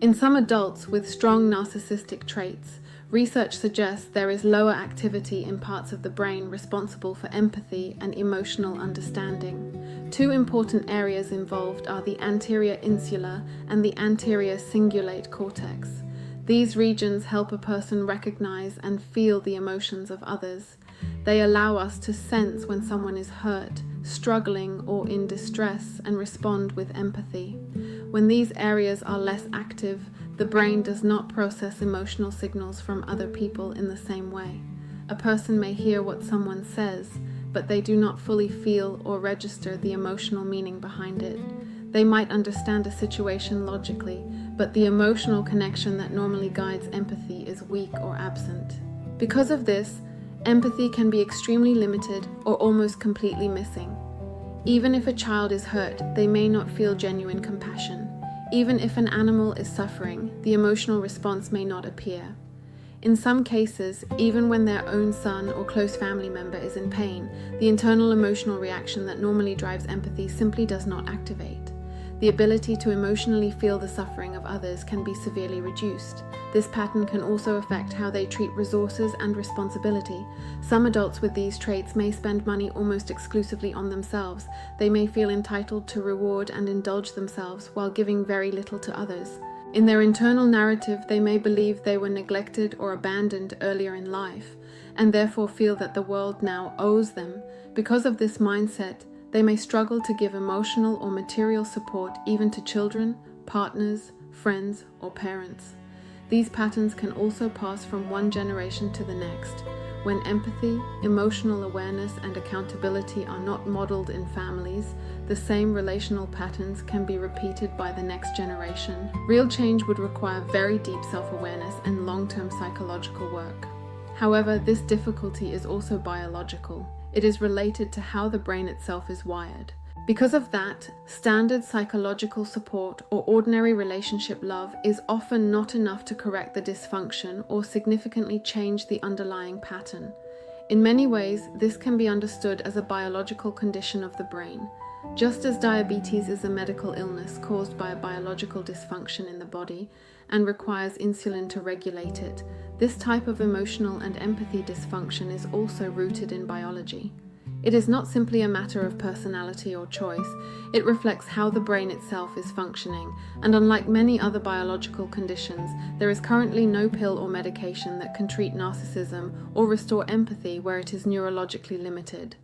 In some adults with strong narcissistic traits, research suggests there is lower activity in parts of the brain responsible for empathy and emotional understanding. Two important areas involved are the anterior insular and the anterior cingulate cortex. These regions help a person recognize and feel the emotions of others. They allow us to sense when someone is hurt, struggling, or in distress and respond with empathy. When these areas are less active, the brain does not process emotional signals from other people in the same way. A person may hear what someone says, but they do not fully feel or register the emotional meaning behind it. They might understand a situation logically, but the emotional connection that normally guides empathy is weak or absent. Because of this, empathy can be extremely limited or almost completely missing. Even if a child is hurt, they may not feel genuine compassion. Even if an animal is suffering, the emotional response may not appear. In some cases, even when their own son or close family member is in pain, the internal emotional reaction that normally drives empathy simply does not activate. The ability to emotionally feel the suffering of others can be severely reduced. This pattern can also affect how they treat resources and responsibility. Some adults with these traits may spend money almost exclusively on themselves. They may feel entitled to reward and indulge themselves while giving very little to others. In their internal narrative, they may believe they were neglected or abandoned earlier in life, and therefore feel that the world now owes them. Because of this mindset, they may struggle to give emotional or material support even to children, partners, friends, or parents. These patterns can also pass from one generation to the next. When empathy, emotional awareness, and accountability are not modeled in families, the same relational patterns can be repeated by the next generation. Real change would require very deep self-awareness and long-term psychological work. However, this difficulty is also biological. It is related to how the brain itself is wired. Because of that, standard psychological support or ordinary relationship love is often not enough to correct the dysfunction or significantly change the underlying pattern. In many ways, this can be understood as a biological condition of the brain. Just as diabetes is a medical illness caused by a biological dysfunction in the body and requires insulin to regulate it, this type of emotional and empathy dysfunction is also rooted in biology. It is not simply a matter of personality or choice, it reflects how the brain itself is functioning, and unlike many other biological conditions, there is currently no pill or medication that can treat narcissism or restore empathy where it is neurologically limited.